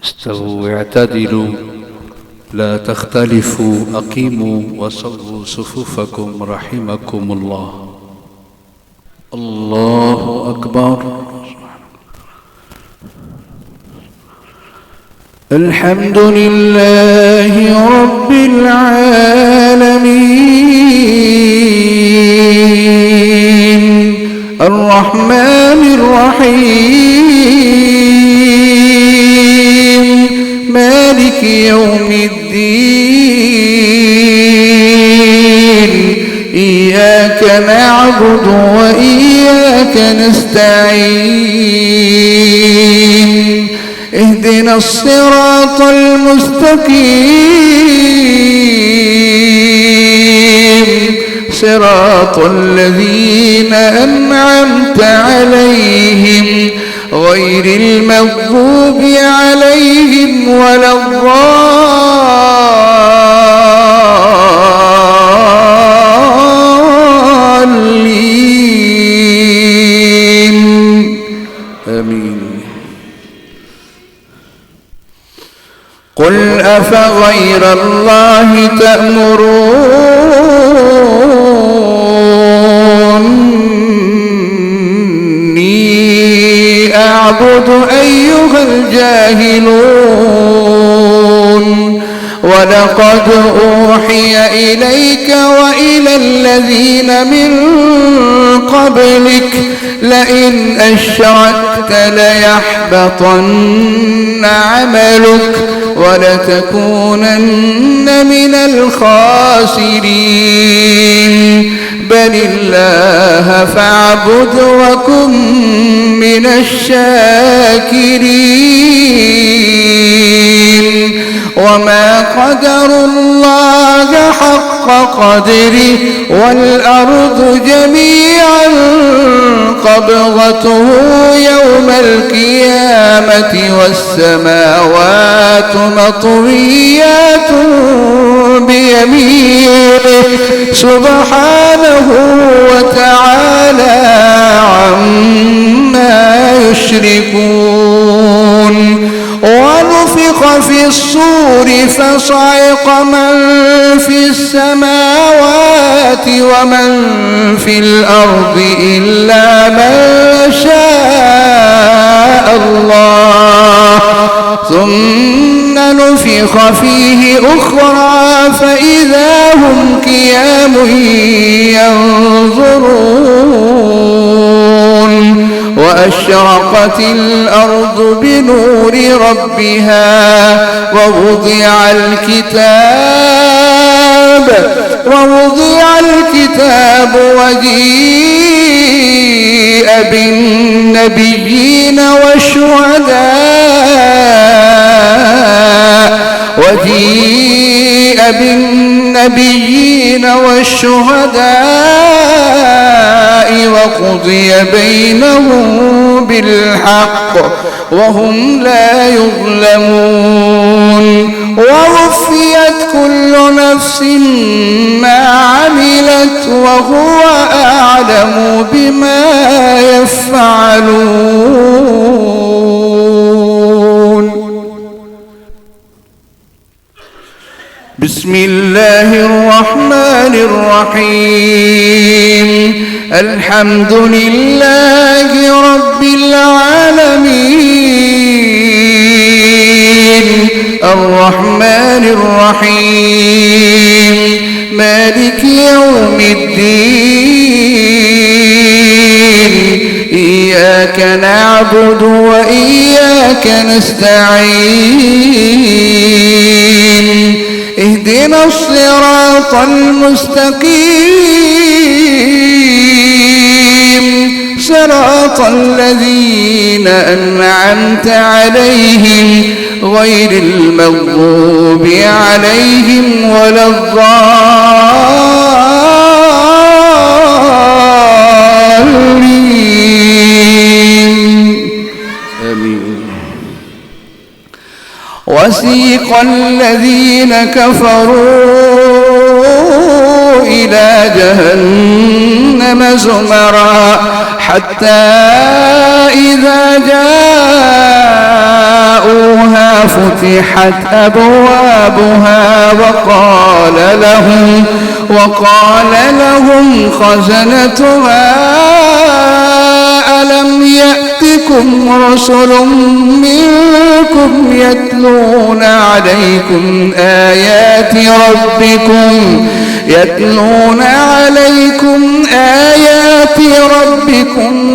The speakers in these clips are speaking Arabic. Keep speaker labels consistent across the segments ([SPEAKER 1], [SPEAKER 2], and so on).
[SPEAKER 1] استووا اعتدلوا لا تختلفوا أقيموا وصووا صفوفكم رحمكم الله. الله أكبر. الحمد لله رب العالمين الرحمن الرحيم مالك يوم الدين إياك نعبد وإياك نستعين اهدنا الصراط المستقيم صراط الذين أنعمت عليهم غير المغضوب عليهم ولا الضالين آمين. قل أفغير الله تأمروني أعبد أيها الجاهلون ولقد أوحي إليك وإلى الذين من قبلك لئن أشركت ليحبطن عملك ولتكونن من الخاسرين بل الله فاعبد وكن من الشاكرين وما قدروا الله حق قدره والأرض جميعا قبضته يوم القيامة والسماوات مطويات بيمينه سبحانه وتعالى عما يشركون. ونفخ في الصور فصعق من في السماوات ومن في الأرض إلا من شاء الله ثم نفخ فيه أخرى فإذا هم قيام ينظرون. وأشرقت الأرض بنور ربها ووضع الكتاب وجيء بالنبيين والشهداء وقضي بينهم بالحق وهم لا يظلمون. ووفيت كل نفس ما عملت وهو أعلم بما يفعلون. بسم الله الرحمن الرحيم الحمد لله رب العالمين الرحمن الرحيم مالك يوم الدين إياك نعبد وإياك نستعين اهدنا الصراط المستقيم صراط الذين أنعمت عليهم غير المغضوب عليهم ولا الضالين آمين. وسيق الذين كفروا إلى جهنم زمرا حتى إذا جاءوها وفتحت أبوابها وقال لهم خزنتها ألم يأتكم رسل منكم يتلون عليكم آيات ربكم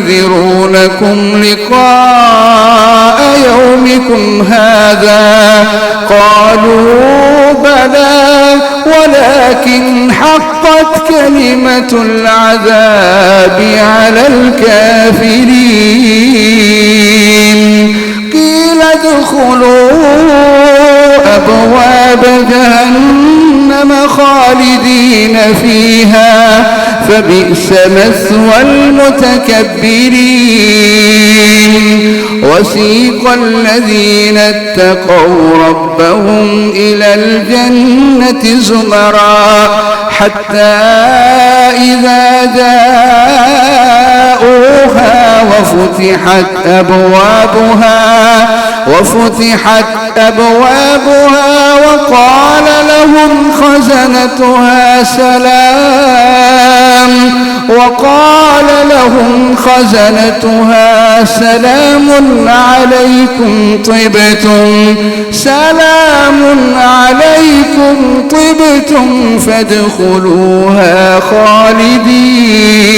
[SPEAKER 1] وينذرونكم لقاء يومكم هذا قالوا بلى ولكن حقت كلمة العذاب على الكافرين قيل ادخلوا أبواب جهنم خالدين فيها فبئس مثوى المتكبرين وسيق الذين اتقوا ربهم إلى الجنة زمرا حتى إذا جاءوها وفتحت أبوابها وقال لهم خزنتها سلام عليكم طبتم فادخلوها خالدين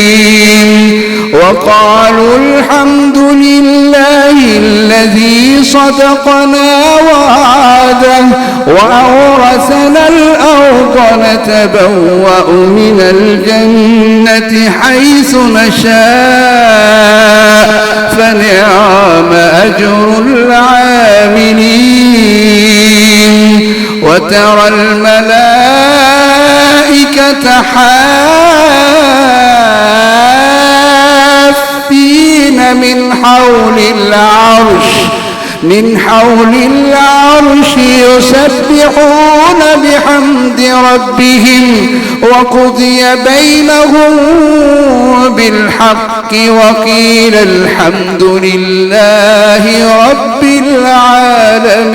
[SPEAKER 1] وقالوا الحمد لله الذي صدقنا وعده وأورثنا الأرض نتبوأ من الجنة حيث نشاء فنعم أجر العاملين وترى الملائكة حافين من حول العرش يسبحون بحمد ربهم وقضي بينهم بالحق وقيل الحمد لله رب العالمين.